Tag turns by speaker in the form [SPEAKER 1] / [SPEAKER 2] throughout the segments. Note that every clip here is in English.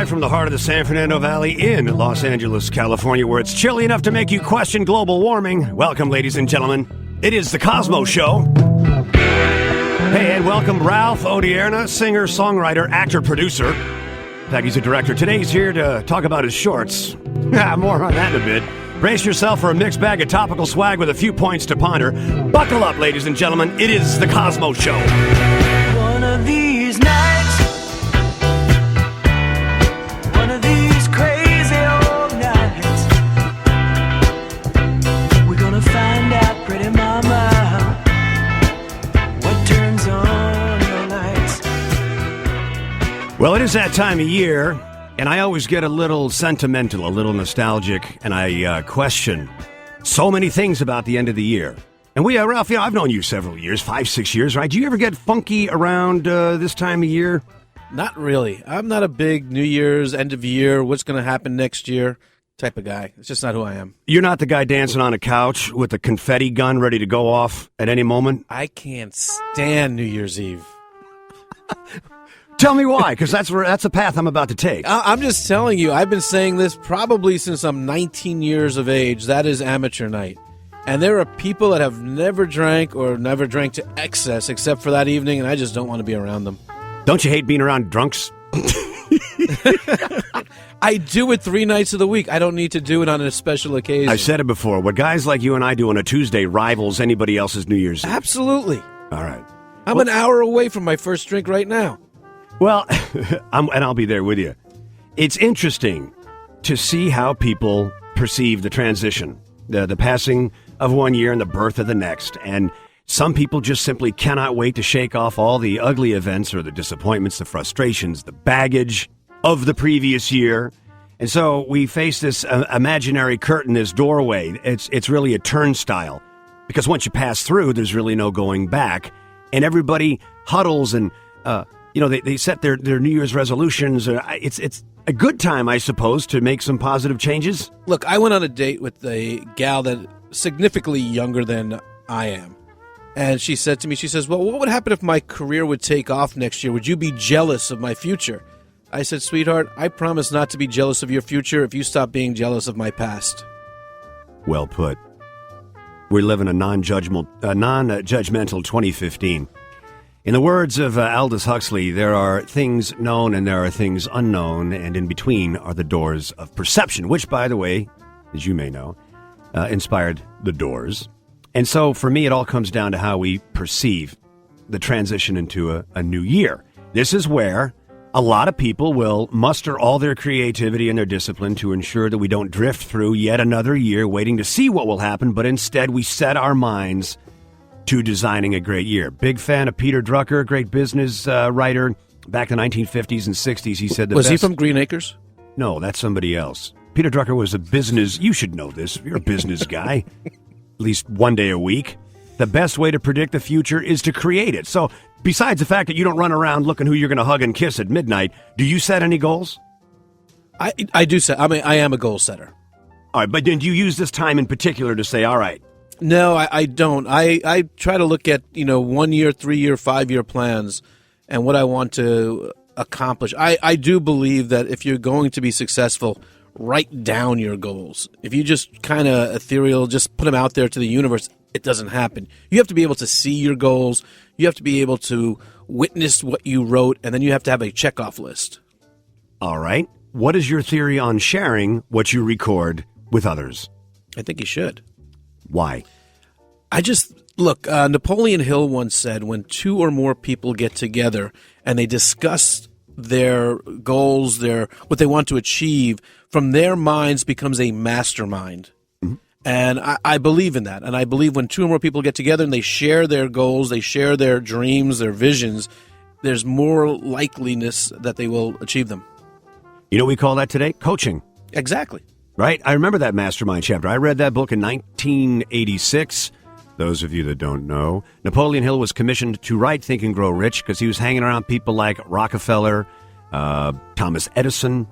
[SPEAKER 1] live from the heart of the San Fernando Valley in Los Angeles, California, where it's chilly enough to make you question global warming. Welcome, ladies and gentlemen. It is the Cosmo Show. Hey, and welcome Ralph Odierna, singer, songwriter, actor, producer. In fact, he's a director. Today he's here to talk about his shorts. More on that in a bit. Brace yourself for a mixed bag of topical swag with a few points to ponder. Buckle up, ladies and gentlemen. It is the Cosmo Show.
[SPEAKER 2] One of these nights, one of these crazy old nights, we're gonna find out, pretty mama, what turns on your lights.
[SPEAKER 1] Well, it is that time of year, and I always get a little sentimental, a little nostalgic, and I question so many things about the end of the year. And Ralph, I've known you several years, 5-6 years, right? Do you ever get funky around this time of year?
[SPEAKER 3] Not really. I'm not a big New Year's, end of year, what's going to happen next year type of guy. It's just not who I am.
[SPEAKER 1] You're not the guy dancing on a couch with a confetti gun ready to go off at any moment?
[SPEAKER 3] I can't stand New Year's Eve.
[SPEAKER 1] Tell me why, because that's the path I'm about to take.
[SPEAKER 3] I'm just telling you, I've been saying this probably since I'm 19 years of age. That is amateur night. And there are people that have never drank or never drank to excess except for that evening, and I just don't want to be around them.
[SPEAKER 1] Don't you hate being around drunks?
[SPEAKER 3] I do it 3 nights of the week. I don't need to do it on a special occasion.
[SPEAKER 1] I've said it before. What guys like you and I do on a Tuesday rivals anybody else's New Year's Eve.
[SPEAKER 3] Absolutely.
[SPEAKER 1] All right.
[SPEAKER 3] I'm an hour away from my first drink right now.
[SPEAKER 1] Well, and I'll be there with you. It's interesting to see how people perceive the transition, the passing of one year and the birth of the next. And some people just simply cannot wait to shake off all the ugly events or the disappointments, the frustrations, the baggage of the previous year. And so we face this imaginary curtain, this doorway. It's really a turnstile, because once you pass through, there's really no going back. And everybody huddles and they set their New Year's resolutions. It's a good time, I suppose, to make some positive changes.
[SPEAKER 3] Look, I went on a date with a gal that significantly younger than I am. And she said to me, she says, well, what would happen if my career would take off next year? Would you be jealous of my future? I said, sweetheart, I promise not to be jealous of your future if you stop being jealous of my past.
[SPEAKER 1] Well put. We live in a non-judgmental 2015. In the words of Aldous Huxley, there are things known and there are things unknown, and in between are the doors of perception, which, by the way, as you may know, inspired The Doors. And so, for me, it all comes down to how we perceive the transition into a new year. This is where a lot of people will muster all their creativity and their discipline to ensure that we don't drift through yet another year waiting to see what will happen, but instead we set our minds to designing a great year. Big fan of Peter Drucker, great business writer. Back in the 1950s and 60s, he said
[SPEAKER 3] Was he from Green Acres?
[SPEAKER 1] No, that's somebody else. Peter Drucker was a business... You should know this. You're a business guy. At least one day a week. The best way to predict the future is to create it. So, besides the fact that you don't run around looking who you're going to hug and kiss at midnight, do you set any goals?
[SPEAKER 3] I do set... I am a goal setter.
[SPEAKER 1] All right, but then do you use this time in particular to say, all right...
[SPEAKER 3] No, I don't. I try to look at, 1 year, 3 year, 5 year plans and what I want to accomplish. I do believe that if you're going to be successful, write down your goals. If you just kind of ethereal, just put them out there to the universe, it doesn't happen. You have to be able to see your goals. You have to be able to witness what you wrote, and then you have to have a checkoff list.
[SPEAKER 1] All right. What is your theory on sharing what you record with others?
[SPEAKER 3] I think you should.
[SPEAKER 1] Why?
[SPEAKER 3] Look, Napoleon Hill once said, when 2 or more people get together and they discuss their goals, what they want to achieve, from their minds becomes a mastermind. Mm-hmm. And I believe in that. And I believe when 2 or more people get together and they share their goals, they share their dreams, their visions, there's more likeliness that they will achieve them.
[SPEAKER 1] You know what we call that today? Coaching.
[SPEAKER 3] Exactly.
[SPEAKER 1] Right? I remember that mastermind chapter. I read that book in 1986. Those of you that don't know, Napoleon Hill was commissioned to write Think and Grow Rich because he was hanging around people like Rockefeller, Thomas Edison,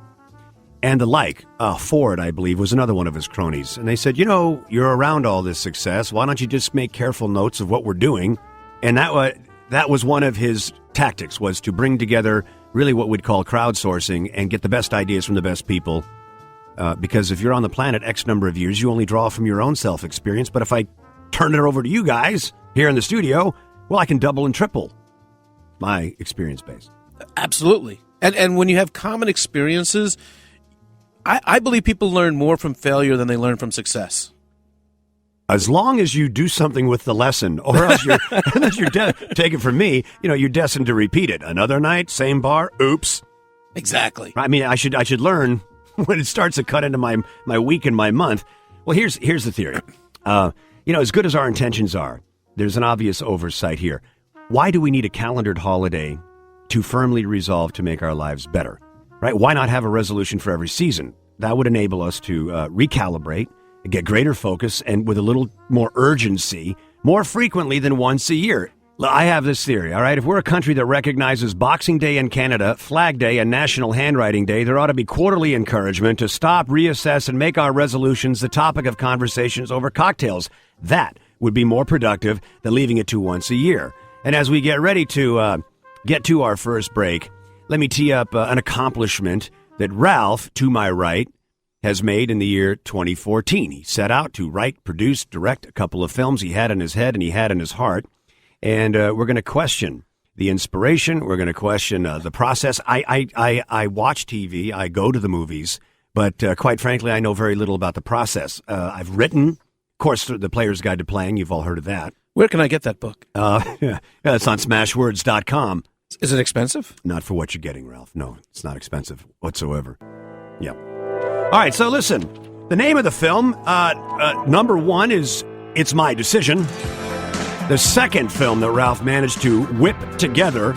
[SPEAKER 1] and the like. Ford, I believe, was another one of his cronies. And they said, you're around all this success. Why don't you just make careful notes of what we're doing? And that was one of his tactics, was to bring together really what we'd call crowdsourcing and get the best ideas from the best people. Because if you're on the planet X number of years, you only draw from your own self-experience. But if I turn it over to you guys here in the studio, well, I can double and triple my experience base.
[SPEAKER 3] Absolutely. And when you have common experiences, I believe people learn more from failure than they learn from success.
[SPEAKER 1] As long as you do something with the lesson, or else take it from me, you're destined to repeat it. Another night, same bar, oops.
[SPEAKER 3] Exactly.
[SPEAKER 1] I mean, I should learn when it starts to cut into my week and my month. Well, here's the theory. As good as our intentions are, there's an obvious oversight here. Why do we need a calendared holiday to firmly resolve to make our lives better? Right? Why not have a resolution for every season? That would enable us to recalibrate, get greater focus, and with a little more urgency, more frequently than once a year. I have this theory, all right? If we're a country that recognizes Boxing Day in Canada, Flag Day, and National Handwriting Day, there ought to be quarterly encouragement to stop, reassess, and make our resolutions the topic of conversations over cocktails. That would be more productive than leaving it to once a year. And as we get ready to get to our first break, let me tee up an accomplishment that Ralph, to my right, has made in the year 2014. He set out to write, produce, direct a couple of films he had in his head and he had in his heart. And we're going to question the inspiration. We're going to question the process. I watch TV. I go to the movies. But quite frankly, I know very little about the process. I've written, of course, The Player's Guide to Playing. You've all heard of that.
[SPEAKER 3] Where can I get that book?
[SPEAKER 1] It's on smashwords.com.
[SPEAKER 3] Is it expensive?
[SPEAKER 1] Not for what you're getting, Ralph. No, it's not expensive whatsoever. Yeah. All right, so listen. The name of the film, number one is It's My Decision. The second film that Ralph managed to whip together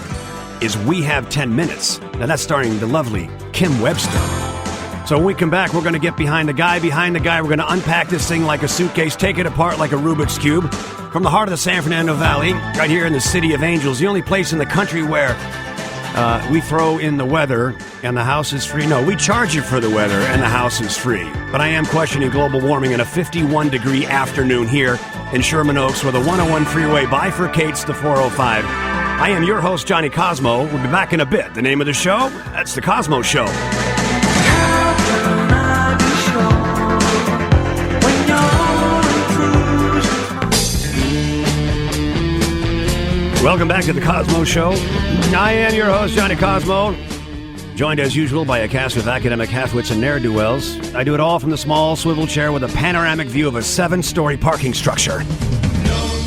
[SPEAKER 1] is We Have 10 Minutes. Now, that's starring the lovely Kim Webster. So when we come back, we're going to get behind the guy. Behind the guy, we're going to unpack this thing like a suitcase, take it apart like a Rubik's Cube. From the heart of the San Fernando Valley, right here in the City of Angels, the only place in the country where we throw in the weather and the house is free. No, we charge you for the weather and the house is free. But I am questioning global warming in a 51-degree afternoon here in Sherman Oaks where the 101 freeway bifurcates the 405. I am your host, Johnny Cosmo. We'll be back in a bit. The name of the show? That's The Cosmo Show. Welcome back to The Cosmo Show. I am your host, Johnny Cosmo, joined as usual by a cast of academic halfwits and ne'er-do-wells. I do it all from the small swivel chair with a panoramic view of a 7-story parking structure.
[SPEAKER 2] No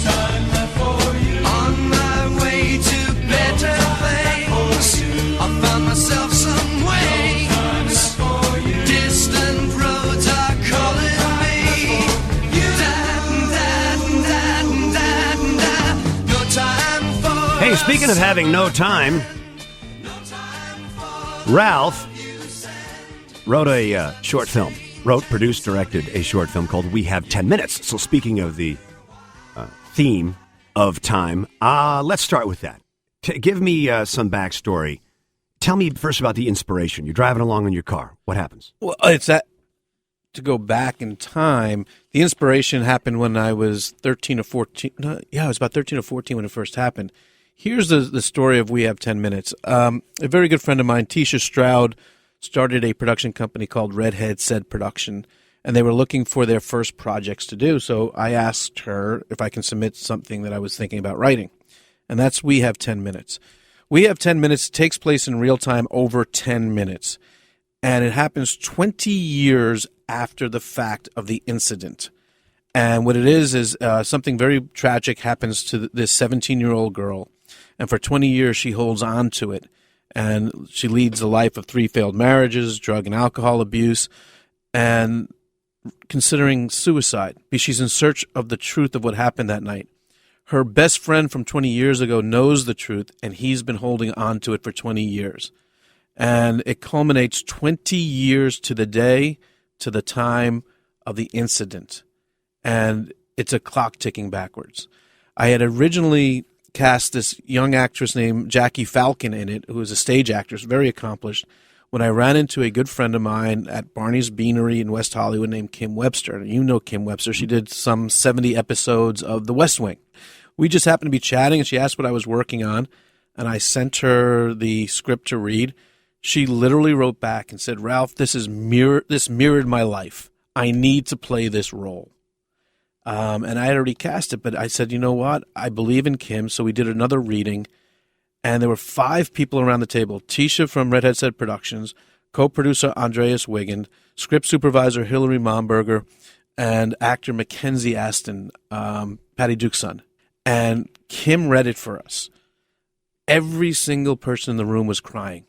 [SPEAKER 2] time left for you. On my way to better things. I found myself some ways. Distant roads are calling me. No time for.
[SPEAKER 1] Hey, speaking of having no time, Ralph wrote a short film. Produced, directed a short film called We Have 10 Minutes. So speaking of the theme of time, let's start with that. Give me some backstory. Tell me first about the inspiration. You're driving along in your car. What happens?
[SPEAKER 3] Well, it's that, to go back in time, the inspiration happened when I was 13 or 14. I was about 13 or 14 when it first happened. Here's the story of We Have 10 Minutes. A very good friend of mine, Tisha Stroud, started a production company called Redhead Said Production, and they were looking for their first projects to do. So I asked her if I can submit something that I was thinking about writing, and that's We Have 10 Minutes. We Have 10 Minutes takes place in real time over 10 minutes, and it happens 20 years after the fact of the incident. And what it is something very tragic happens to this 17-year-old girl, and for 20 years she holds on to it. And she leads a life of 3 failed marriages, drug and alcohol abuse, and considering suicide. She's in search of the truth of what happened that night. Her best friend from 20 years ago knows the truth, and he's been holding on to it for 20 years. And it culminates 20 years to the day, to the time of the incident. And it's a clock ticking backwards. I had originally cast this young actress named Jackie Falcon in it, who is a stage actress, very accomplished, when I ran into a good friend of mine at Barney's Beanery in West Hollywood named Kim Webster. And you know Kim Webster. She did some 70 episodes of The West Wing. We just happened to be chatting, and she asked what I was working on. and I sent her the script to read, she literally wrote back and said, "Ralph, this mirrored my life. I need to play this role." And I had already cast it, but I said, you know what? I believe in Kim, so we did another reading, and there were 5 people around the table. Tisha from Redhead Set Productions, co-producer Andreas Wiggin, script supervisor Hillary Momberger, and actor Mackenzie Aston, Patty Duke's son. And Kim read it for us. Every single person in the room was crying.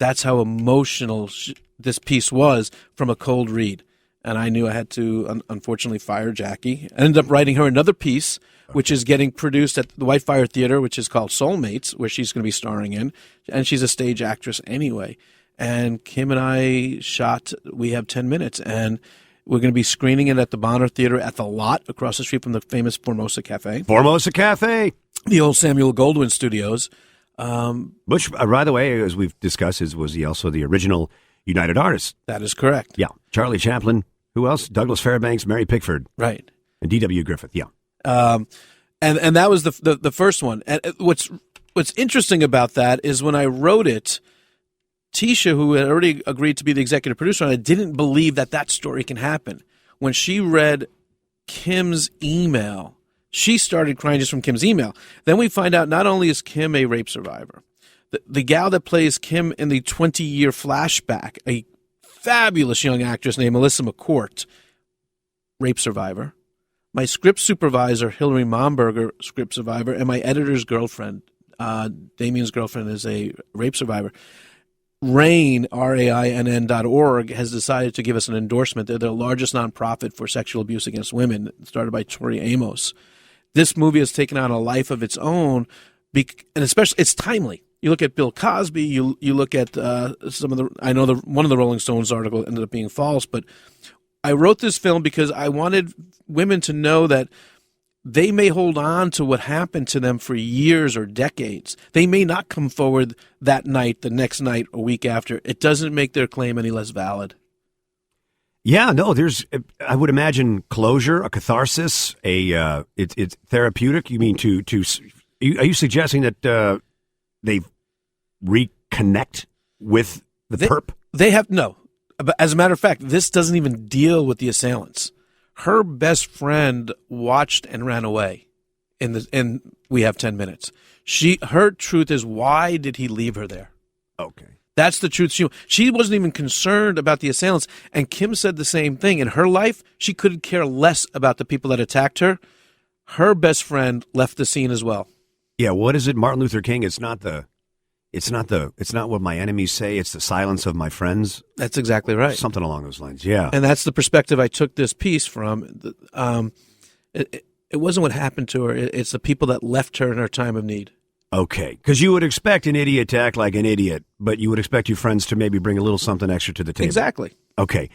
[SPEAKER 3] That's how emotional this piece was from a cold read. And I knew I had to, unfortunately, fire Jackie. I ended up writing her another piece, which is getting produced at the Whitefire Theater, which is called Soulmates, where she's going to be starring in. And she's a stage actress anyway. And Kim and I shot We Have 10 Minutes. And we're going to be screening it at the Bonner Theater at the Lot, across the street from the famous Formosa Cafe.
[SPEAKER 1] Formosa Cafe.
[SPEAKER 3] The old Samuel Goldwyn Studios.
[SPEAKER 1] Which, by the way, as we've discussed, was he also the original United Artists.
[SPEAKER 3] That is correct.
[SPEAKER 1] Yeah. Charlie Chaplin. Who else? Douglas Fairbanks, Mary Pickford.
[SPEAKER 3] Right.
[SPEAKER 1] And D.W. Griffith, yeah.
[SPEAKER 3] And that was the first one. And what's interesting about that is when I wrote it, Tisha, who had already agreed to be the executive producer on it, didn't believe that story can happen. When she read Kim's email, she started crying just from Kim's email. Then we find out not only is Kim a rape survivor, the gal that plays Kim in the 20-year flashback, a fabulous young actress named Melissa McCourt, rape survivor. My script supervisor, Hillary Momberger, script survivor, and my editor's girlfriend, Damien's girlfriend, is a rape survivor. RAINN, RAINN.org, has decided to give us an endorsement. They're the largest nonprofit for sexual abuse against women, started by Tori Amos. This movie has taken on a life of its own, and especially it's timely. You look at Bill Cosby. You look at some of the. I know one of the Rolling Stones article ended up being false, but I wrote this film because I wanted women to know that they may hold on to what happened to them for years or decades. They may not come forward that night, the next night, a week after. It doesn't make their claim any less valid.
[SPEAKER 1] Yeah, no, I would imagine closure, a catharsis, it's therapeutic. You mean are you suggesting that they reconnect with the perp? They
[SPEAKER 3] have, no. As a matter of fact, this doesn't even deal with the assailants. Her best friend watched and ran away in We Have 10 Minutes. Her truth is, why did he leave her there?
[SPEAKER 1] Okay.
[SPEAKER 3] That's the truth. She wasn't even concerned about the assailants. And Kim said the same thing. In her life, she couldn't care less about the people that attacked her. Her best friend left the scene as well.
[SPEAKER 1] Yeah, what is it? Martin Luther King, it's not what my enemies say, it's the silence of my friends.
[SPEAKER 3] That's exactly right.
[SPEAKER 1] Something along those lines, yeah.
[SPEAKER 3] And that's the perspective I took this piece from. It wasn't what happened to her. It's the people that left her in her time of need.
[SPEAKER 1] Okay, because you would expect an idiot to act like an idiot, but you would expect your friends to maybe bring a little something extra to the table.
[SPEAKER 3] Exactly.
[SPEAKER 1] Okay.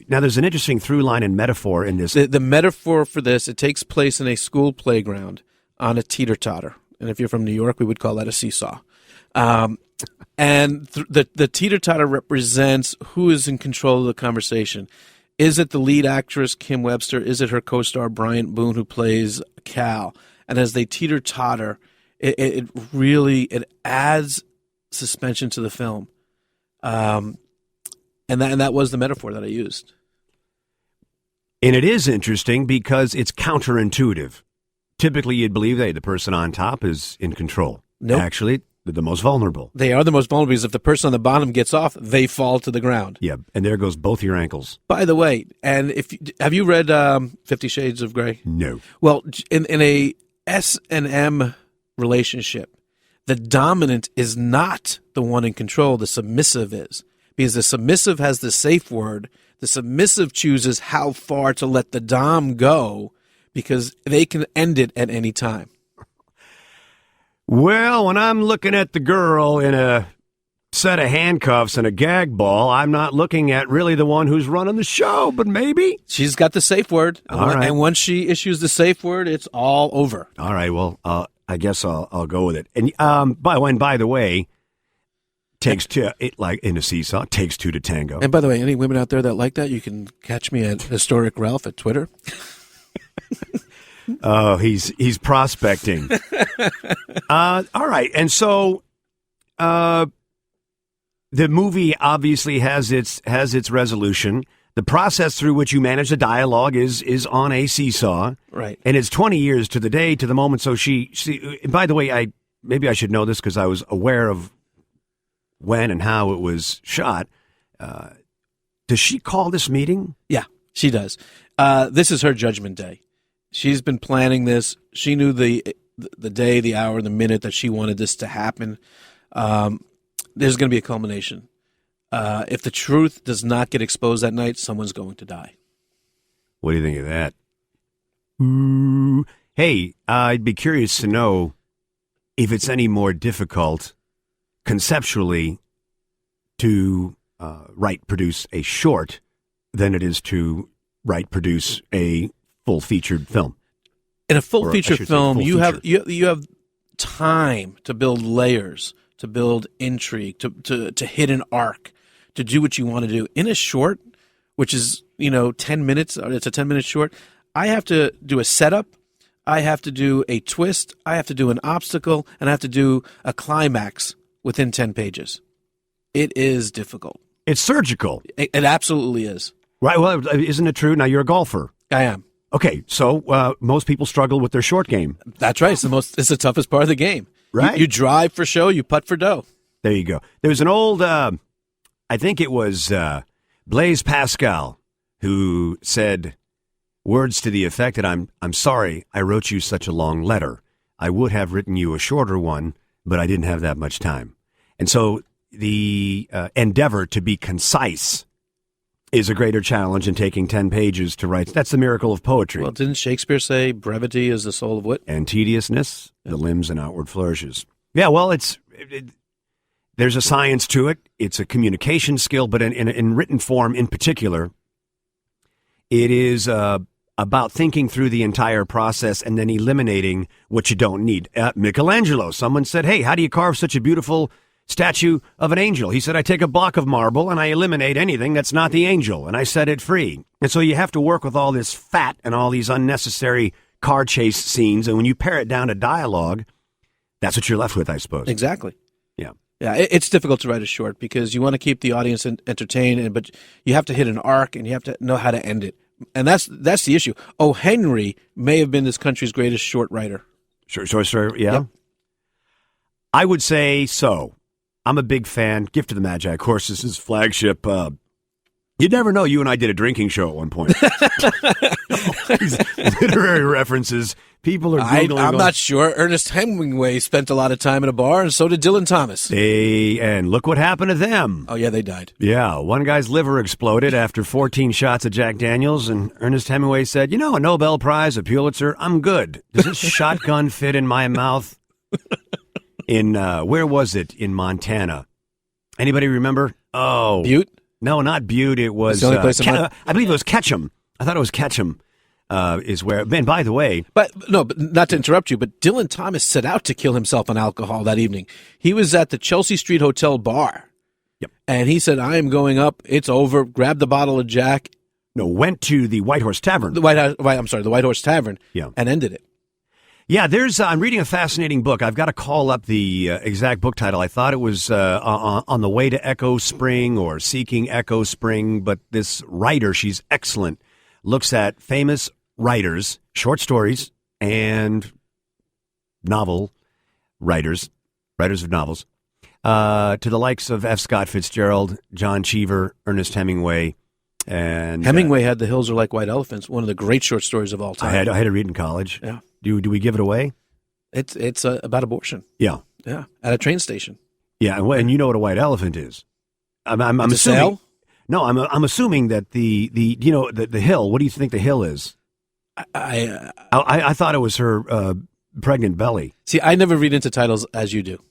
[SPEAKER 1] Now, there's an interesting through line and metaphor in this.
[SPEAKER 3] The metaphor for this, it takes place in a school playground on a teeter-totter. And if you're from New York, we would call that a seesaw. And the teeter-totter represents who is in control of the conversation. Is it the lead actress, Kim Webster? Is it her co-star, Bryant Boone, who plays Cal? And as they teeter-totter, it really adds suspension to the film. And that was the metaphor that I used.
[SPEAKER 1] And it is interesting because it's counterintuitive. Typically, you'd believe the person on top is in control.
[SPEAKER 3] Nope.
[SPEAKER 1] Actually, they're the most vulnerable.
[SPEAKER 3] They are the most vulnerable because if the person on the bottom gets off, they fall to the ground.
[SPEAKER 1] Yeah, and there goes both your ankles.
[SPEAKER 3] By the way, and have you read 50 Shades of Grey?
[SPEAKER 1] No.
[SPEAKER 3] Well, in a S&M relationship, the dominant is not the one in control. The submissive is. Because the submissive has the safe word. The submissive chooses how far to let the dom go because they can end it at any time.
[SPEAKER 1] Well, when I'm looking at the girl in a set of handcuffs and a gag ball, I'm not looking at really the one who's running the show, but maybe.
[SPEAKER 3] She's got the safe word.
[SPEAKER 1] All right.
[SPEAKER 3] And once she issues the safe word, it's all over.
[SPEAKER 1] All right, well, I guess I'll go with it. And by the way, takes two, like in a seesaw, takes two to tango.
[SPEAKER 3] And by the way, any women out there that like that, you can catch me at Historic Ralph at Twitter.
[SPEAKER 1] Oh, he's prospecting. All right, and so the movie obviously has its resolution. The process through which you manage the dialogue is on a seesaw,
[SPEAKER 3] Right?
[SPEAKER 1] and it's 20 years to the day to the moment. So she by the way, maybe I should know this because I was aware of when and how it was shot. Does she call this meeting?
[SPEAKER 3] Yeah, she does. This is her judgment day. She's been planning this. She knew the day, the hour, the minute that she wanted this to happen. There's going to be a culmination. If the truth does not get exposed that night, someone's going to die.
[SPEAKER 1] What do you think of that? Ooh. Hey, I'd be curious to know if it's any more difficult conceptually to produce a short than it is to produce a full-featured film.
[SPEAKER 3] In a full feature film,
[SPEAKER 1] full
[SPEAKER 3] you
[SPEAKER 1] feature.
[SPEAKER 3] have you have time to build layers, to build intrigue, to hit an arc, to do what you want to do. In a short, which is 10 minutes, it's a 10-minute short. I have to do a setup, I have to do a twist, I have to do an obstacle, and I have to do a climax within 10 pages. It is difficult.
[SPEAKER 1] It's surgical.
[SPEAKER 3] It absolutely is.
[SPEAKER 1] Right, well, isn't it true? Now, you're a golfer.
[SPEAKER 3] I am.
[SPEAKER 1] Okay, so most people struggle with their short game.
[SPEAKER 3] That's right. It's the toughest part of the game.
[SPEAKER 1] Right.
[SPEAKER 3] You drive for show, you putt for dough.
[SPEAKER 1] There you go. There's an old, I think it was Blaise Pascal, who said words to the effect that I'm sorry I wrote you such a long letter. I would have written you a shorter one, but I didn't have that much time. And so the endeavor to be concise is a greater challenge than taking 10 pages to write. That's the miracle of poetry.
[SPEAKER 3] Well, didn't Shakespeare say brevity is the soul of wit?
[SPEAKER 1] And tediousness, the limbs and outward flourishes. Yeah, well, there's a science to it. It's a communication skill, but in written form in particular, it is about thinking through the entire process and then eliminating what you don't need. Michelangelo, someone said, hey, how do you carve such a beautiful statue of an angel? He said, I take a block of marble and I eliminate anything that's not the angel, and I set it free. And so you have to work with all this fat and all these unnecessary car chase scenes, and when you pare it down to dialogue, that's what you're left with, I suppose.
[SPEAKER 3] Exactly.
[SPEAKER 1] Yeah.
[SPEAKER 3] Yeah, it's difficult to write a short because you want to keep the audience entertained, but you have to hit an arc and you have to know how to end it. And that's the issue. O. Henry may have been this country's greatest short writer.
[SPEAKER 1] Sure, yeah.
[SPEAKER 3] Yep.
[SPEAKER 1] I would say so. I'm a big fan. Gift of the Magi, of course, is his flagship. You'd never know. You and I did a drinking show at one point. These literary references. People are Googling.
[SPEAKER 3] I'm not sure. Ernest Hemingway spent a lot of time in a bar, and so did Dylan Thomas.
[SPEAKER 1] And look what happened to them.
[SPEAKER 3] Oh, yeah, they died.
[SPEAKER 1] Yeah, one guy's liver exploded after 14 shots of Jack Daniels, and Ernest Hemingway said, a Nobel Prize, a Pulitzer, I'm good. Does this shotgun fit in my mouth? In, where was it? In Montana. Anybody remember? Oh.
[SPEAKER 3] Butte?
[SPEAKER 1] No, not Butte. It was,
[SPEAKER 3] the only place
[SPEAKER 1] I believe it was Ketchum. I thought it was Ketchum is where, and by the way.
[SPEAKER 3] But not to interrupt you, but Dylan Thomas set out to kill himself on alcohol that evening. He was at the Chelsea Street Hotel bar.
[SPEAKER 1] Yep.
[SPEAKER 3] And he said, I am going up. It's over. Grabbed the bottle of Jack.
[SPEAKER 1] No, went to the White Horse Tavern.
[SPEAKER 3] The White Horse Tavern.
[SPEAKER 1] Yeah.
[SPEAKER 3] And ended it.
[SPEAKER 1] Yeah, I'm reading a fascinating book. I've got to call up the exact book title. I thought it was On the Way to Echo Spring or Seeking Echo Spring, but this writer, she's excellent, looks at famous writers, short stories, and novel writers of novels, to the likes of F. Scott Fitzgerald, John Cheever, Ernest Hemingway. And
[SPEAKER 3] Hemingway had The Hills Are Like White Elephants, one of the great short stories of all time.
[SPEAKER 1] I had to read in college.
[SPEAKER 3] Yeah.
[SPEAKER 1] Do we give it away?
[SPEAKER 3] It's about abortion.
[SPEAKER 1] Yeah.
[SPEAKER 3] Yeah. At a train station.
[SPEAKER 1] Yeah, and you know what a white elephant is. I'm assuming.
[SPEAKER 3] Sale?
[SPEAKER 1] No, I'm assuming that the hill. What do you think the hill is? I thought it was her pregnant belly.
[SPEAKER 3] See, I never read into titles as you do.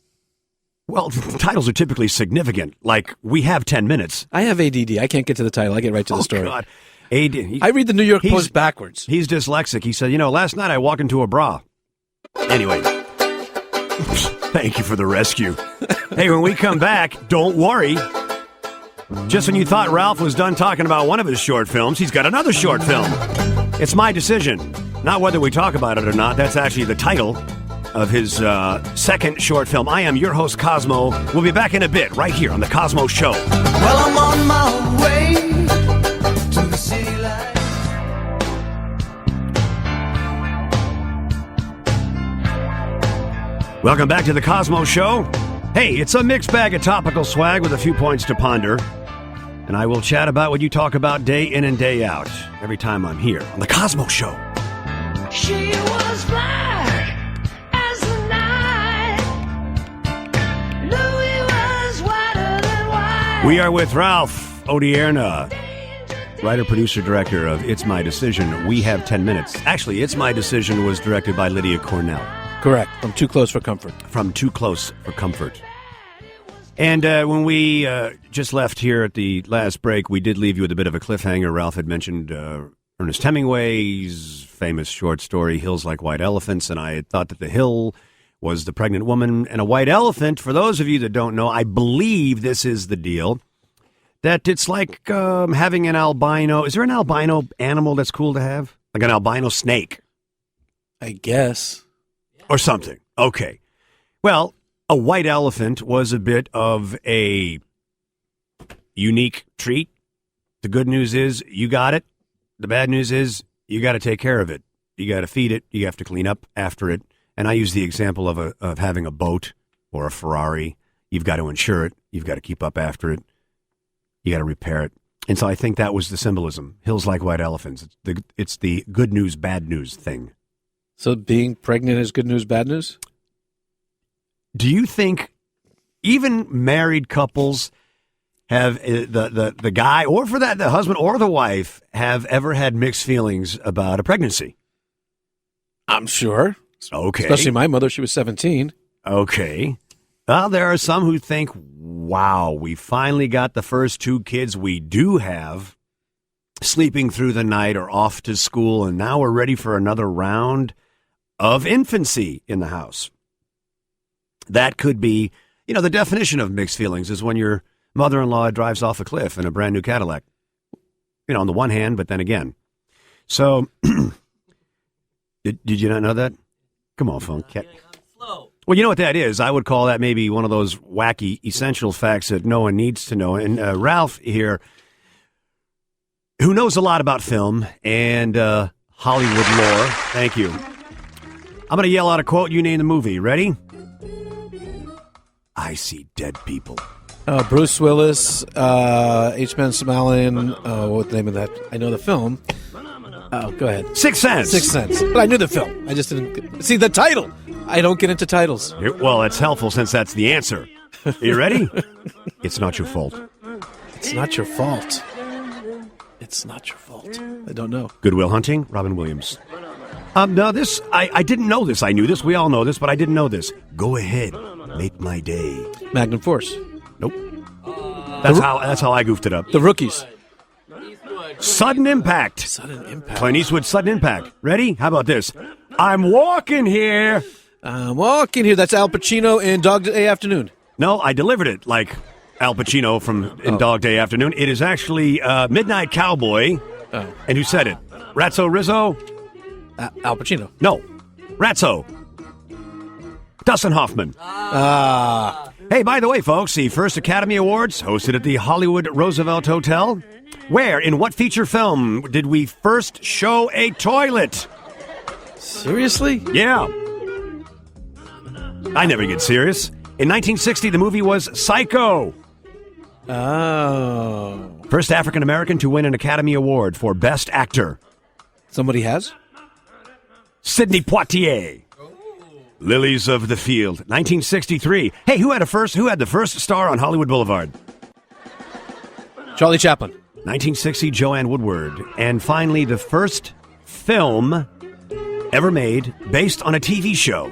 [SPEAKER 1] Well, titles are typically significant. Like, we have 10 minutes.
[SPEAKER 3] I have ADD. I can't get to the title. I get right to the story.
[SPEAKER 1] God.
[SPEAKER 3] I read the New York Post backwards.
[SPEAKER 1] He's dyslexic. He said, last night I walked into a bra. Anyway, thank you for the rescue. Hey, when we come back, don't worry. Just when you thought Ralph was done talking about one of his short films, he's got another short film. It's My Decision. Not whether we talk about it or not. That's actually the title of his second short film. I am your host, Cosmo. We'll be back in a bit right here on The Cosmo Show.
[SPEAKER 2] Well, I'm on my way to the city lights.
[SPEAKER 1] Welcome back to The Cosmo Show. Hey, it's a mixed bag of topical swag with a few points to ponder. And I will chat about what you talk about day in and day out every time I'm here on The Cosmo Show.
[SPEAKER 4] She was black as the night. Louis was whiter than white.
[SPEAKER 1] We are with Ralph Odierna, writer, producer, director of It's My Decision. We have 10 minutes. Actually, It's My Decision was directed by Lydia Cornell.
[SPEAKER 3] Correct. From Too Close for Comfort.
[SPEAKER 1] From Too Close for Comfort. And when we just left here at the last break, we did leave you with a bit of a cliffhanger. Ralph had mentioned Ernest Hemingway's famous short story, Hills Like White Elephants, and I had thought that the hill was the pregnant woman and a white elephant. For those of you that don't know, I believe this is the deal, that it's like having an albino. Is there an albino animal that's cool to have? Like an albino snake?
[SPEAKER 3] I guess.
[SPEAKER 1] Or something. Okay. Well, a white elephant was a bit of a unique treat. The good news is you got it. The bad news is you got to take care of it. You got to feed it. You have to clean up after it. And I use the example of having a boat or a Ferrari. You've got to insure it. You've got to keep up after it. You got to repair it. And so I think that was the symbolism. Hills like white elephants. It's the good news, bad news thing.
[SPEAKER 3] So being pregnant is good news, bad news?
[SPEAKER 1] Do you think even married couples have the guy, or for that, the husband or the wife, have ever had mixed feelings about a pregnancy?
[SPEAKER 3] I'm sure.
[SPEAKER 1] Okay.
[SPEAKER 3] Especially my mother. She was 17.
[SPEAKER 1] Okay. Well, there are some who think, wow, we finally got the first two kids we do have sleeping through the night or off to school, and now we're ready for another round of infancy in the house. That could be, the definition of mixed feelings is when your mother-in-law drives off a cliff in a brand new Cadillac. On the one hand, but then again. So, did you not know that? Come on, phone. Well, you know what that is? I would call that maybe one of those wacky essential facts that no one needs to know. And Ralph here, who knows a lot about film and Hollywood lore. Thank you. I'm going to yell out a quote. You name the movie. Ready? I see dead people.
[SPEAKER 3] Bruce Willis, H. Man Smalin. What's the name of that? I know the film. Oh, go ahead.
[SPEAKER 1] Sixth Sense.
[SPEAKER 3] Sixth Sense. But I knew the film. I just didn't see the title. I don't get into titles.
[SPEAKER 1] Well, it's helpful since that's the answer. Are you ready? It's not your fault.
[SPEAKER 3] It's not your fault. It's not your fault. I don't know.
[SPEAKER 1] Good Will Hunting, Robin Williams. No, this, I didn't know this. I knew this. We all know this, but I didn't know this. Go ahead. Make my day.
[SPEAKER 3] Magnum Force.
[SPEAKER 1] Nope. That's how I goofed it up.
[SPEAKER 3] The Rookies.
[SPEAKER 1] Sudden Impact.
[SPEAKER 3] Sudden Impact.
[SPEAKER 1] Clint Eastwood, Sudden Impact. Ready? How about this? I'm walking here.
[SPEAKER 3] Walking here. That's Al Pacino in Dog Day Afternoon.
[SPEAKER 1] No, I delivered it like Al Pacino from Dog Day Afternoon. It is actually Midnight Cowboy.
[SPEAKER 3] Oh.
[SPEAKER 1] And who said it? Ratso Rizzo?
[SPEAKER 3] Al Pacino.
[SPEAKER 1] No. Ratso. Dustin Hoffman. Hey, by the way, folks, the first Academy Awards hosted at the Hollywood Roosevelt Hotel. Where, in what feature film did we first show a toilet?
[SPEAKER 3] Seriously?
[SPEAKER 1] Yeah. I never get serious. In 1960, the movie was Psycho.
[SPEAKER 3] Oh.
[SPEAKER 1] First African-American to win an Academy Award for Best Actor.
[SPEAKER 3] Somebody has?
[SPEAKER 1] Sidney Poitier. Lilies of the Field, 1963. Hey, who had the first star on Hollywood Boulevard?
[SPEAKER 3] Charlie Chaplin.
[SPEAKER 1] 1960, Joanne Woodward. And finally, the first film ever made based on a TV show.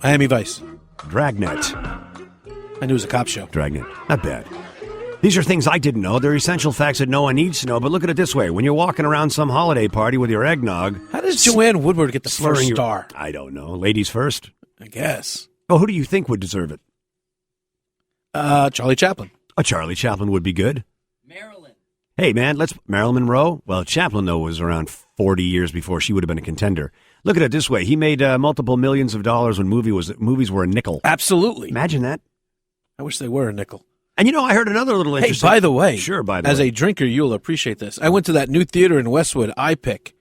[SPEAKER 3] Miami Vice.
[SPEAKER 1] Dragnet.
[SPEAKER 3] I knew it was a cop show.
[SPEAKER 1] Dragnet. Not bad. These are things I didn't know. They're essential facts that no one needs to know. But look at it this way. When you're walking around some holiday party with your eggnog...
[SPEAKER 3] How does Joanne Woodward get the first star?
[SPEAKER 1] I don't know. Ladies first?
[SPEAKER 3] I guess.
[SPEAKER 1] Oh, who do you think would deserve it?
[SPEAKER 3] Charlie Chaplin.
[SPEAKER 1] A Charlie Chaplin would be good. Hey, man, Marilyn Monroe? Well, Chaplin, though, was around 40 years before she would have been a contender. Look at it this way. He made multiple millions of dollars when movies were a nickel.
[SPEAKER 3] Absolutely.
[SPEAKER 1] Imagine that.
[SPEAKER 3] I wish they were a nickel.
[SPEAKER 1] And I heard another little
[SPEAKER 3] Hey,
[SPEAKER 1] interesting...
[SPEAKER 3] by the way, as a drinker, you'll appreciate this. I went to that new theater in Westwood, iPick,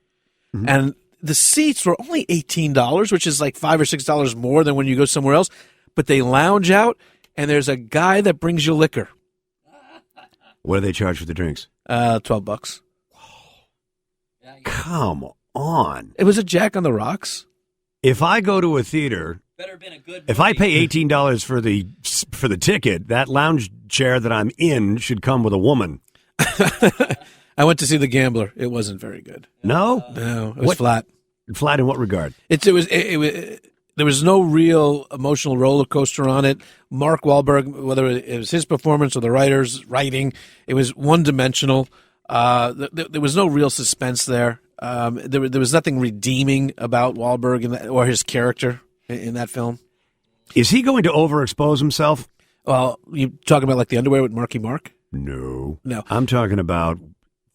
[SPEAKER 3] and the seats were only $18, which is like $5 or $6 more than when you go somewhere else. But they lounge out, and there's a guy that brings you liquor.
[SPEAKER 1] What do they charge for the drinks?
[SPEAKER 3] $12.
[SPEAKER 1] Come on.
[SPEAKER 3] It was a Jack on the Rocks.
[SPEAKER 1] If I go to a theater...
[SPEAKER 5] Better been a good
[SPEAKER 1] If I pay $18 for the ticket, that lounge chair that I'm in should come with a woman.
[SPEAKER 3] I went to see The Gambler. It wasn't very good.
[SPEAKER 1] No?
[SPEAKER 3] No, it was flat.
[SPEAKER 1] Flat in what regard?
[SPEAKER 3] There was no real emotional roller coaster on it. Mark Wahlberg, whether it was his performance or the writer's writing, it was one-dimensional. There was no real suspense there. There was nothing redeeming about Wahlberg or his character in that film.
[SPEAKER 1] Is he going to overexpose himself?
[SPEAKER 3] Well, you talking about like The Underwear with Marky Mark?
[SPEAKER 1] No.
[SPEAKER 3] No.
[SPEAKER 1] I'm talking about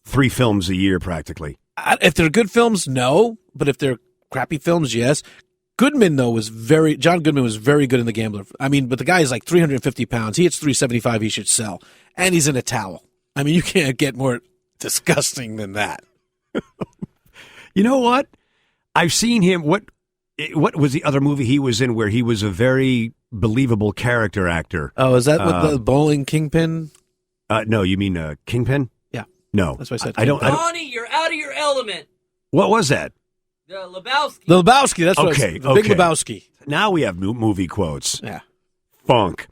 [SPEAKER 1] 3 films a year practically.
[SPEAKER 3] If they're good films, no. But if they're crappy films, yes. John Goodman was very good in The Gambler. I mean, but the guy is like 350 pounds. He hits 375, he should sell. And he's in a towel. I mean, you can't get more disgusting than that.
[SPEAKER 1] You know what? I've seen him. What was the other movie he was in where he was a very believable character actor?
[SPEAKER 3] Oh, is that with the bowling kingpin?
[SPEAKER 1] No, you mean Kingpin?
[SPEAKER 3] Yeah.
[SPEAKER 1] No.
[SPEAKER 3] That's what I said.
[SPEAKER 1] I don't.
[SPEAKER 5] Donnie, you're out of your element.
[SPEAKER 1] What was that?
[SPEAKER 5] The Lebowski.
[SPEAKER 3] The Lebowski, that's what
[SPEAKER 1] Okay,
[SPEAKER 3] the Big
[SPEAKER 1] okay.
[SPEAKER 3] Lebowski.
[SPEAKER 1] Now we have movie quotes.
[SPEAKER 3] Yeah.
[SPEAKER 1] Funk.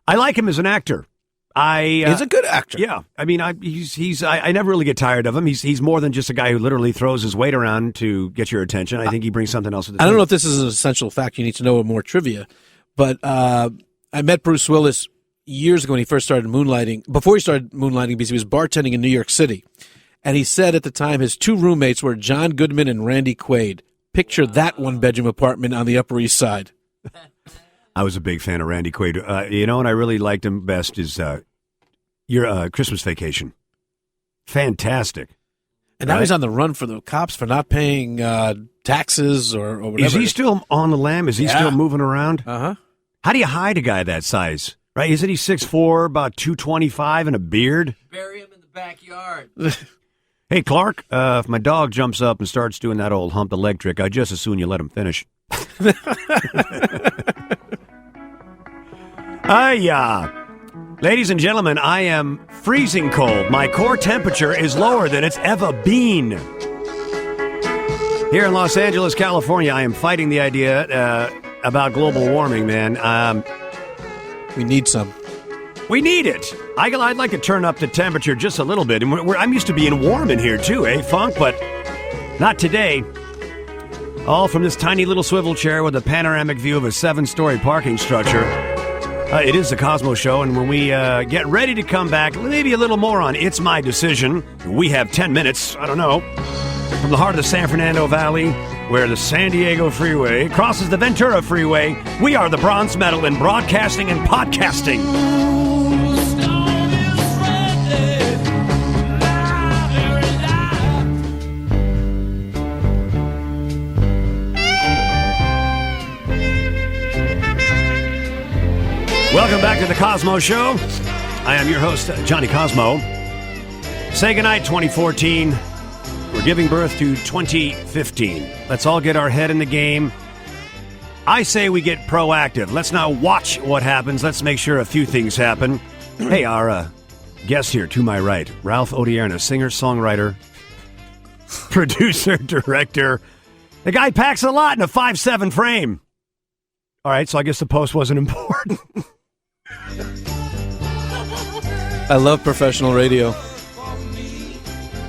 [SPEAKER 1] I like him as an actor.
[SPEAKER 3] He's a good actor.
[SPEAKER 1] Yeah, I mean, I never really get tired of him. He's more than just a guy who literally throws his weight around to get your attention. I think he brings something else to the
[SPEAKER 3] I don't
[SPEAKER 1] table.
[SPEAKER 3] know if this is an essential fact you need to know or more trivia, but I met Bruce Willis years ago when he first started moonlighting. Before he started moonlighting, because he was bartending in New York City, and he said at the time his 2 roommates were John Goodman and Randy Quaid. Picture that 1-bedroom apartment on the Upper East Side.
[SPEAKER 1] I was a big fan of Randy Quaid. And I really liked him best is your Christmas Vacation. Fantastic.
[SPEAKER 3] And now he's on the run for the cops for not paying taxes or whatever.
[SPEAKER 1] Is he still on the lam? Is he still moving around?
[SPEAKER 3] Uh-huh.
[SPEAKER 1] How do you hide a guy that size? Right? Isn't he 6'4", about 225 and a beard?
[SPEAKER 5] Bury him in the backyard.
[SPEAKER 1] Hey, Clark, if my dog jumps up and starts doing that old hump the leg trick, I just as soon you let him finish. Ladies and gentlemen, I am freezing cold. My core temperature is lower than it's ever been. Here in Los Angeles, California, I am fighting the idea about global warming, man.
[SPEAKER 3] We need some.
[SPEAKER 1] We need it. I'd like to turn up the temperature just a little bit. And I'm used to being warm in here too, Funk? But not today. All from this tiny little swivel chair with a panoramic view of a 7-story parking structure. It is the Cosmo Show, and when we get ready to come back, maybe a little more on It's My Decision. We have 10 minutes, I don't know, from the heart of the San Fernando Valley, where the San Diego Freeway crosses the Ventura Freeway. We are the bronze medal in broadcasting and podcasting. Welcome back to the Cosmo Show. I am your host, Johnny Cosmo. Say goodnight, 2014. We're giving birth to 2015. Let's all get our head in the game. I say we get proactive. Let's not watch what happens. Let's make sure a few things happen. Hey, our guest here to my right, Ralph Odierna, singer, songwriter, producer, director. The guy packs a lot in a 5'7" frame. All right, so I guess the post wasn't important.
[SPEAKER 3] I love professional radio.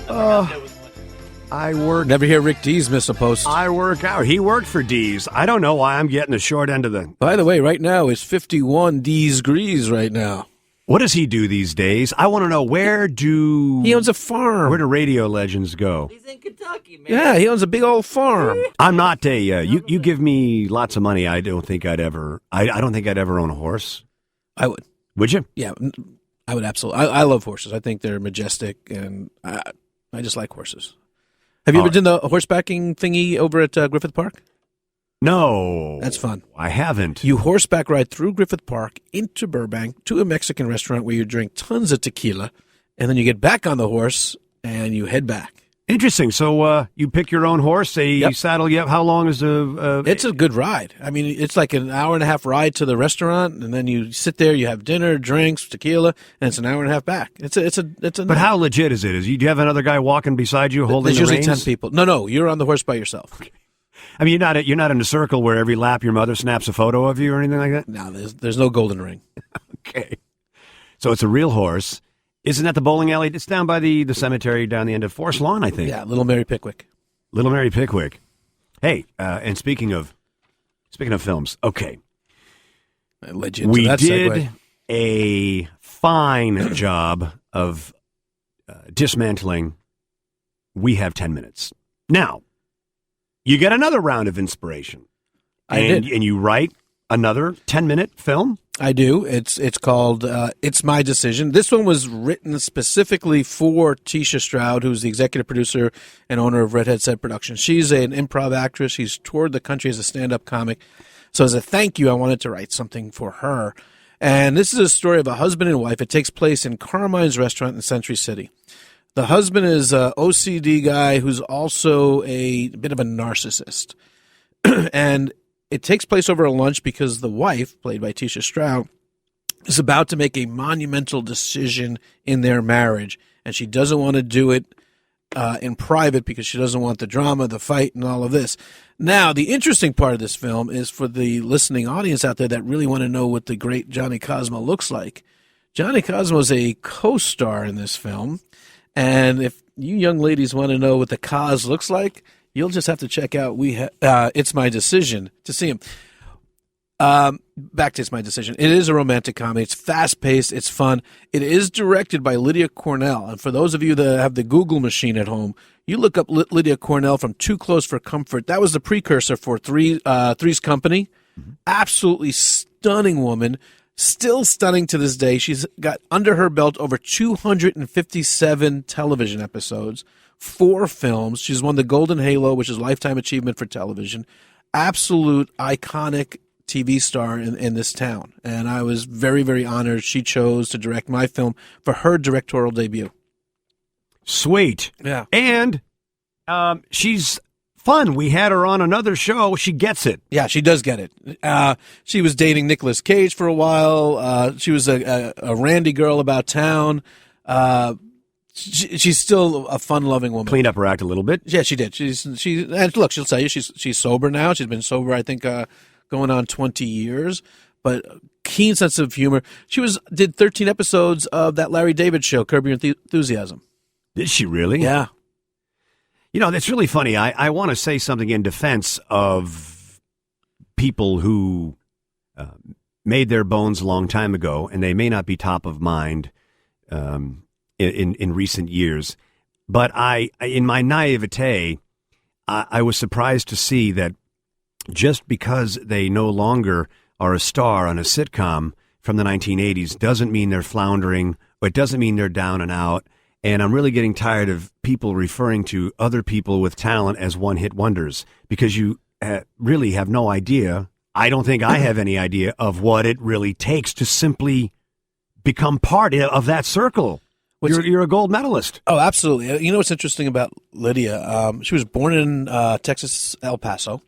[SPEAKER 1] I work.
[SPEAKER 3] Never hear Rick Dees miss a post.
[SPEAKER 1] I work out. He worked for D's. I don't know why I'm getting the short end of the...
[SPEAKER 3] By the way, right now it's 51 degrees right now.
[SPEAKER 1] What does he do these days? I want to know,
[SPEAKER 3] He owns a farm.
[SPEAKER 1] Where do radio legends go?
[SPEAKER 5] He's in Kentucky, man.
[SPEAKER 3] Yeah, he owns a big old farm.
[SPEAKER 1] I'm not a... you give me lots of money, I don't think I'd ever... I don't think I'd ever own a horse.
[SPEAKER 3] I would.
[SPEAKER 1] Would you?
[SPEAKER 3] Yeah, I would absolutely. I love horses. I think they're majestic, and I just like horses. Have you ever done the horsebacking thingy over at Griffith Park?
[SPEAKER 1] No.
[SPEAKER 3] That's fun.
[SPEAKER 1] I haven't.
[SPEAKER 3] You horseback ride through Griffith Park into Burbank to a Mexican restaurant where you drink tons of tequila, and then you get back on the horse and you head back.
[SPEAKER 1] Interesting. So you pick your own horse, they
[SPEAKER 3] Yep.
[SPEAKER 1] saddle you up. How long is the...
[SPEAKER 3] It's a good ride. I mean, it's like an hour and a half ride to the restaurant, and then you sit there, you have dinner, drinks, tequila, and it's an hour and a half back. It's a.
[SPEAKER 1] But how legit is it? Do you have another guy walking beside you holding
[SPEAKER 3] There's
[SPEAKER 1] the
[SPEAKER 3] usually
[SPEAKER 1] reins?
[SPEAKER 3] 10 people. No, you're on the horse by yourself.
[SPEAKER 1] I mean, you're not in a circle where every lap your mother snaps a photo of you or anything like that?
[SPEAKER 3] No, there's no golden ring.
[SPEAKER 1] Okay. So it's a real horse. Isn't that the bowling alley? It's down by the cemetery down the end of Forest Lawn, I think.
[SPEAKER 3] Yeah, Little Mary Pickwick.
[SPEAKER 1] Little Mary Pickwick. Hey, and speaking of films, okay.
[SPEAKER 3] I led you into
[SPEAKER 1] We
[SPEAKER 3] that
[SPEAKER 1] did
[SPEAKER 3] segue.
[SPEAKER 1] a fine job of dismantling We Have 10 Minutes. Now, you get another round of inspiration.
[SPEAKER 3] I did.
[SPEAKER 1] And you write another 10-minute film?
[SPEAKER 3] I do. It's called It's My Decision. This one was written specifically for Tisha Stroud, who's the executive producer and owner of Redhead Set Productions. She's an improv actress. She's toured the country as a stand-up comic. So as a thank you, I wanted to write something for her. And this is a story of a husband and wife. It takes place in Carmine's restaurant in Century City. The husband is an OCD guy who's also a bit of a narcissist. And it takes place over a lunch because the wife, played by Tisha Stroud, is about to make a monumental decision in their marriage. And she doesn't want to do it in private because she doesn't want the drama, the fight, and all of this. Now, the interesting part of this film is for the listening audience out there that really want to know what the great Johnny Cosmo looks like. Johnny Cosmo is a co-star in this film. And if you young ladies want to know what the Cos looks like, you'll just have to check out It's My Decision to see him. Back to It's My Decision. It is a romantic comedy. It's fast-paced. It's fun. It is directed by Lydia Cornell. And for those of you that have the Google machine at home, you look up Lydia Cornell from Too Close for Comfort. That was the precursor for Three's Company. Absolutely stunning woman. Still stunning to this day. She's got under her belt over 257 television episodes, 4 films. She's won the Golden Halo, which is Lifetime Achievement for Television. Absolute iconic TV star in this town. And I was very, very honored she chose to direct my film for her directorial debut.
[SPEAKER 1] Sweet.
[SPEAKER 3] Yeah.
[SPEAKER 1] And she's fun. We had her on another show. She gets it.
[SPEAKER 3] Yeah, she does get it. She was dating Nicolas Cage for a while. She was a randy girl about town. She's still a fun-loving woman.
[SPEAKER 1] Cleaned up her act a little bit.
[SPEAKER 3] Yeah, she did. And look, she'll tell you she's sober now. She's been sober, I think, going on 20 years. But keen sense of humor. She did 13 episodes of that Larry David show, Curb Your Enthusiasm.
[SPEAKER 1] Did she really?
[SPEAKER 3] Yeah.
[SPEAKER 1] You know, that's really funny. I want to say something in defense of people who made their bones a long time ago, and they may not be top of mind in recent years. But in my naivete, I was surprised to see that just because they no longer are a star on a sitcom from the 1980s doesn't mean they're floundering, or it doesn't mean they're down and out. And I'm really getting tired of people referring to other people with talent as one-hit wonders, because you really have no idea. I don't think I have any idea of what it really takes to simply become part of that circle. You're a gold medalist.
[SPEAKER 3] Oh, absolutely. You know what's interesting about Lydia? She was born in Texas, El Paso.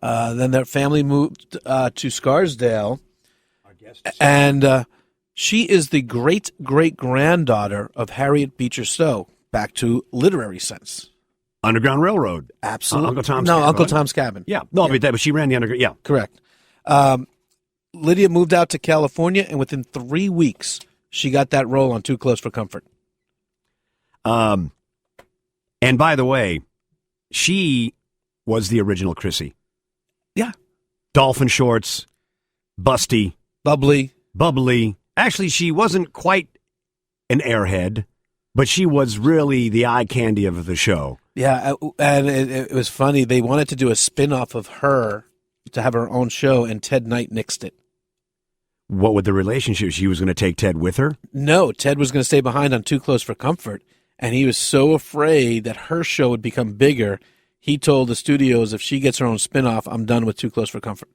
[SPEAKER 3] Then their family moved to Scarsdale. And she is the great-great-granddaughter of Harriet Beecher Stowe, back to literary sense.
[SPEAKER 1] Underground Railroad.
[SPEAKER 3] Absolutely.
[SPEAKER 1] Uncle Tom's
[SPEAKER 3] No,
[SPEAKER 1] Cabin,
[SPEAKER 3] Uncle
[SPEAKER 1] right?
[SPEAKER 3] Tom's Cabin.
[SPEAKER 1] Yeah. No,
[SPEAKER 3] Yeah.
[SPEAKER 1] but she ran the underground. Yeah.
[SPEAKER 3] Correct. Lydia moved out to California, and within 3 weeks, she got that role on Too Close for Comfort.
[SPEAKER 1] And by the way, she was the original Chrissy.
[SPEAKER 3] Yeah.
[SPEAKER 1] Dolphin shorts, busty,
[SPEAKER 3] Bubbly.
[SPEAKER 1] Actually, she wasn't quite an airhead, but she was really the eye candy of the show.
[SPEAKER 3] Yeah, and it was funny. They wanted to do a spin-off of her to have her own show, and Ted Knight nixed it.
[SPEAKER 1] What would the relationship? She was going to take Ted with her?
[SPEAKER 3] No, Ted was going to stay behind on Too Close for Comfort, and he was so afraid that her show would become bigger. He told the studios, if she gets her own spinoff, I'm done with Too Close for Comfort.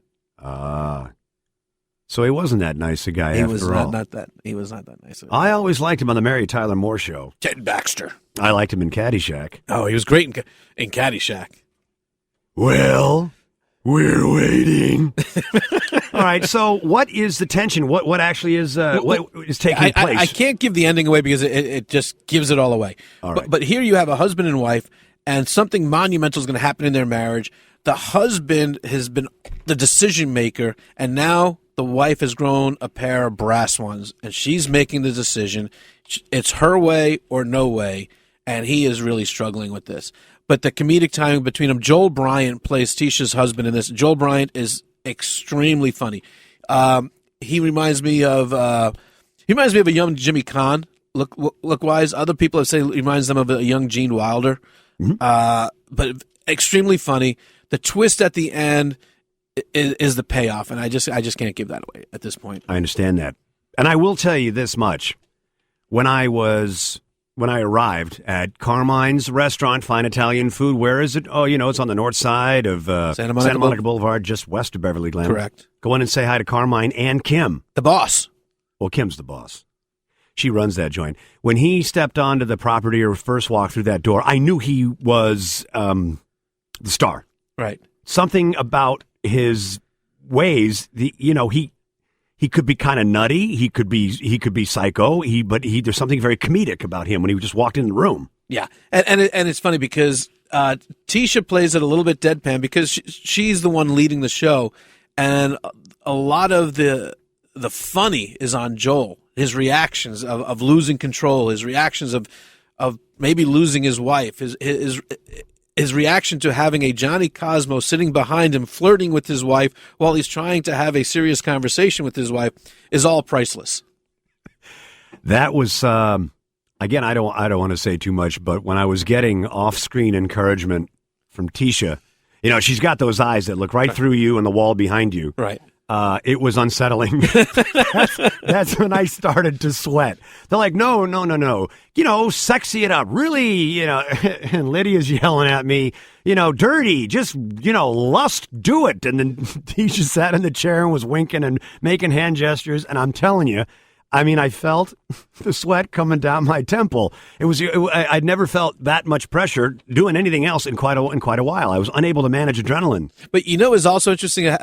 [SPEAKER 1] So he wasn't that nice a guy
[SPEAKER 3] He
[SPEAKER 1] after
[SPEAKER 3] was
[SPEAKER 1] all.
[SPEAKER 3] not that nice.
[SPEAKER 1] I always liked him on the Mary Tyler Moore Show.
[SPEAKER 3] Ted Baxter.
[SPEAKER 1] I liked him in Caddyshack.
[SPEAKER 3] Oh, he was great in Caddyshack.
[SPEAKER 1] Well, we're waiting. All right. So, what is the tension? What actually is what is taking place?
[SPEAKER 3] I can't give the ending away because it just gives it all away.
[SPEAKER 1] All right.
[SPEAKER 3] But here you have a husband and wife, and something monumental is going to happen in their marriage. The husband has been the decision maker, and now the wife has grown a pair of brass ones, and she's making the decision. It's her way or no way, and he is really struggling with this. But the comedic timing between them, Joel Bryant plays Tisha's husband in this. Joel Bryant is extremely funny. He reminds me of a young Jimmy Caan look wise. Other people have said he reminds them of a young Gene Wilder. But extremely funny. The twist at the end is the payoff, and I just can't give that away at this point.
[SPEAKER 1] I understand that, and I will tell you this much: when I arrived at Carmine's restaurant, fine Italian food. Where is it? Oh, it's on the north side of
[SPEAKER 3] Santa Monica
[SPEAKER 1] Boulevard, just west of Beverly Glen.
[SPEAKER 3] Correct.
[SPEAKER 1] Go in and say hi to Carmine and Kim.
[SPEAKER 3] The boss.
[SPEAKER 1] Well, Kim's the boss. She runs that joint. When he stepped onto the property or first walked through that door, I knew he was the star.
[SPEAKER 3] Right.
[SPEAKER 1] Something about his ways, he could be kind of nutty. He could be psycho. But there's something very comedic about him when he just walked in the room.
[SPEAKER 3] Yeah, and it's funny because Tisha plays it a little bit deadpan because she's the one leading the show, and a lot of the funny is on Joel. His reactions of losing control, his reactions of maybe losing his wife, his reaction to having a Johnny Cosmo sitting behind him flirting with his wife while he's trying to have a serious conversation with his wife is all priceless.
[SPEAKER 1] That was again, I don't want to say too much, but when I was getting off-screen encouragement from Tisha, she's got those eyes that look right through you and the wall behind you.
[SPEAKER 3] Right.
[SPEAKER 1] It was unsettling. That's when I started to sweat. They're like, no. Sexy it up. Really, and Lydia's yelling at me, dirty, just, lust, do it. And then Tisha sat in the chair and was winking and making hand gestures. And I'm telling you, I felt the sweat coming down my temple. I'd never felt that much pressure doing anything else in quite a while. I was unable to manage adrenaline.
[SPEAKER 3] But it's also interesting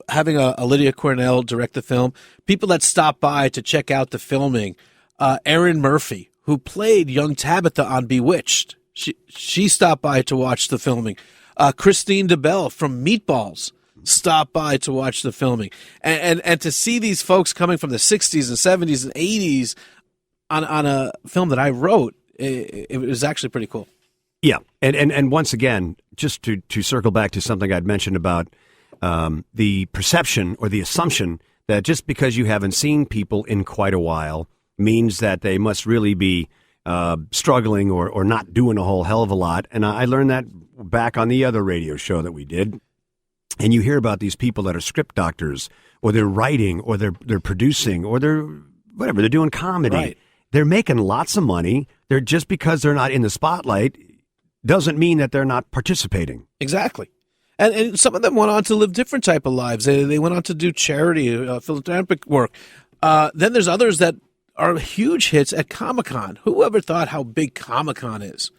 [SPEAKER 3] having a Lydia Cornell direct the film. People that stop by to check out the filming. Erin Murphy, who played young Tabitha on Bewitched, she stopped by to watch the filming. Christine DeBelle from Meatballs stopped by to watch the filming, and to see these folks coming from the 60s and 70s and 80s on a film that I wrote, it was actually pretty cool.
[SPEAKER 1] Yeah, and once again, just to circle back to something I'd mentioned about the perception or the assumption that just because you haven't seen people in quite a while means that they must really be struggling or not doing a whole hell of a lot. And I learned that back on the other radio show that we did. And you hear about these people that are script doctors, or they're writing, or they're producing, or they're doing comedy.
[SPEAKER 3] Right.
[SPEAKER 1] They're making lots of money. They're just because they're not in the spotlight doesn't mean that they're not participating.
[SPEAKER 3] Exactly. And some of them went on to live different type of lives. They went on to do charity, philanthropic work. Then there's others that are huge hits at Comic-Con. Who ever thought how big Comic-Con is?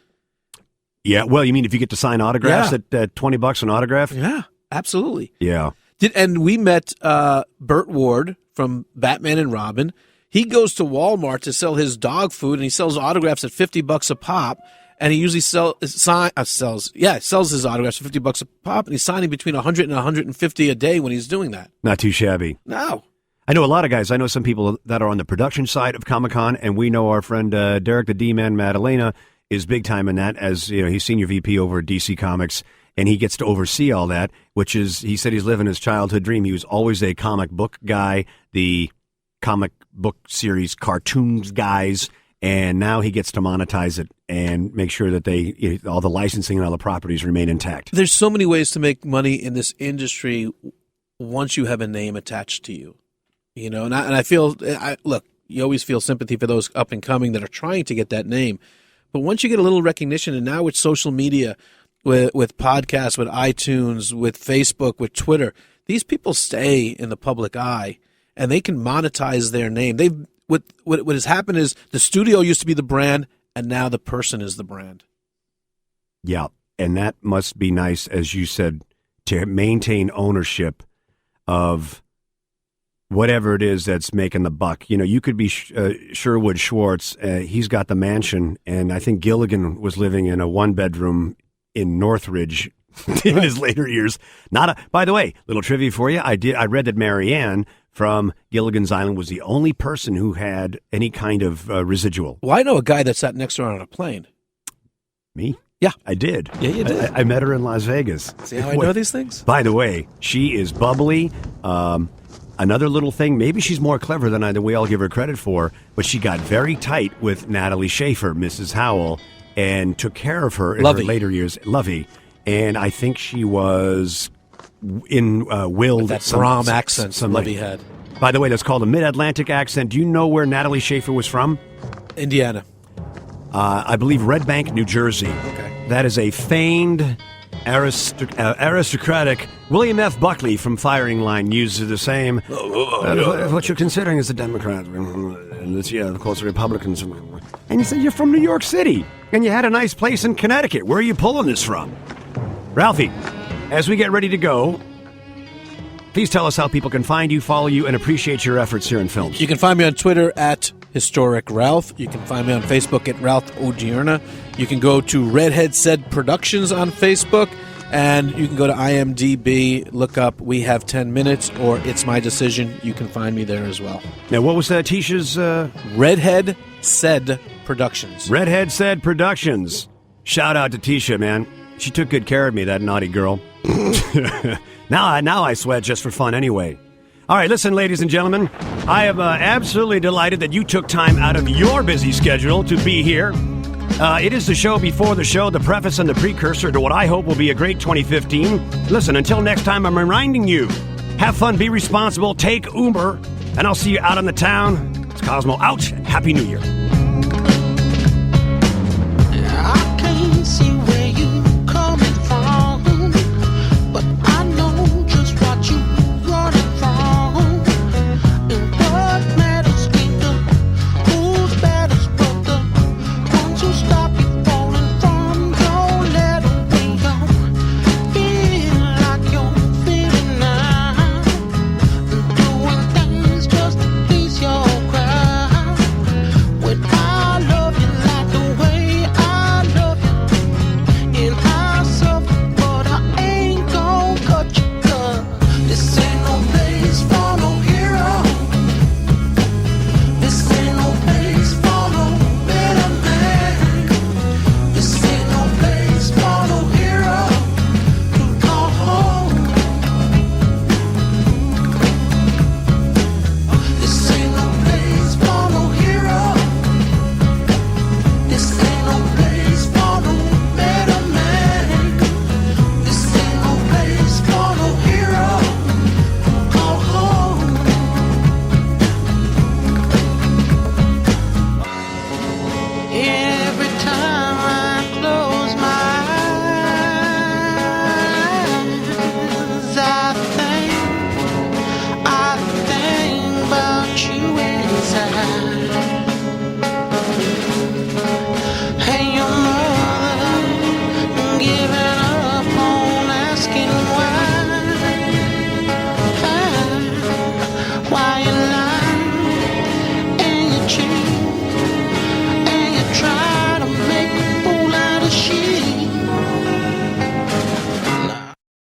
[SPEAKER 1] Yeah, well, you mean if you get to sign autographs at $20 an autograph?
[SPEAKER 3] Yeah, absolutely.
[SPEAKER 1] Yeah.
[SPEAKER 3] And we met Burt Ward from Batman and Robin. He goes to Walmart to sell his dog food, and he sells autographs at $50 a pop. And he usually sells his autographs for $50 a pop, and he's signing between 100 and 150 a day when he's doing that.
[SPEAKER 1] Not too shabby.
[SPEAKER 3] No.
[SPEAKER 1] I know a lot of guys. I know some people that are on the production side of Comic-Con, and we know our friend Derek the D-Man Madalena is big time in that, as he's senior VP over at DC Comics, and he gets to oversee all that, which is, he said he's living his childhood dream. He was always a comic book guy, the comic book series cartoons guys, and now he gets to monetize it and make sure that all the licensing and all the properties remain intact.
[SPEAKER 3] There's so many ways to make money in this industry once you have a name attached to you. You know, and I feel, look, you always feel sympathy for those up and coming that are trying to get that name. But once you get a little recognition, and now with social media, with podcasts, with iTunes, with Facebook, with Twitter, these people stay in the public eye, and they can monetize their name. What has happened is the studio used to be the brand, and now the person is the brand.
[SPEAKER 1] Yeah, and that must be nice, as you said, to maintain ownership of whatever it is that's making the buck. You know, you could be Sherwood Schwartz. He's got the mansion, and I think Gilligan was living in a one-bedroom in Northridge in his later years. By the way, little trivia for you. I read that Marianne from Gilligan's Island was the only person who had any kind of residual.
[SPEAKER 3] Well, I know a guy that sat next to her on a plane.
[SPEAKER 1] Me?
[SPEAKER 3] Yeah.
[SPEAKER 1] I did.
[SPEAKER 3] Yeah, you did.
[SPEAKER 1] I met her in Las Vegas.
[SPEAKER 3] See how I know these things?
[SPEAKER 1] By the way, she is bubbly. Another little thing, maybe she's more clever than we all give her credit for, but she got very tight with Natalie Schaefer, Mrs. Howell, and took care of her in her later years. Lovey. And I think she was in willed.
[SPEAKER 3] That Brom accent Lovey had.
[SPEAKER 1] By the way, that's called a mid-Atlantic accent. Do you know where Natalie Schaefer was from?
[SPEAKER 3] Indiana.
[SPEAKER 1] I believe Red Bank, New Jersey.
[SPEAKER 3] Okay.
[SPEAKER 1] That is a feigned aristocratic. William F. Buckley from Firing Line uses the same. What you're considering is a Democrat, and it's, of course, the Republicans. And you said you're from New York City, and you had a nice place in Connecticut. Where are you pulling this from? Ralphie, as we get ready to go, please tell us how people can find you, follow you, and appreciate your efforts here in films.
[SPEAKER 3] You can find me on Twitter at Historic Ralph. You can find me on Facebook at Ralph Odierna. You can go to Redhead Said Productions on Facebook, and you can go to IMDb, look up We Have 10 Minutes or It's My Decision. You can find me there as well.
[SPEAKER 1] Now, what was Tisha's?
[SPEAKER 3] Redhead Said Productions.
[SPEAKER 1] Redhead Said Productions. Shout out to Tisha, man. She took good care of me, that naughty girl. Now I sweat just for fun anyway. All right, listen, ladies and gentlemen, I am absolutely delighted that you took time out of your busy schedule to be here. It is the show before the show, the preface and the precursor to what I hope will be a great 2015. Listen, until next time, I'm reminding you, have fun, be responsible, take Uber, and I'll see you out on the town. It's Cosmo out. Happy New Year.
[SPEAKER 6] I can't see where you coming from, but I know just what you running from. And what matters ain't the who's batters, but the ones who stop you falling from your letter when you feel like you're feeling now, and doing things just to please your crowd. When I love you like the way I love you, and I suffer, but I ain't gon' cut you, 'cause this ain't no place for no hero. This ain't no place for no better man. This ain't no place for no hero to call home. This ain't no place for no hero. This ain't no place for no better man. This ain't no place for no hero to call home. Every time I close my eyes, I think about you inside.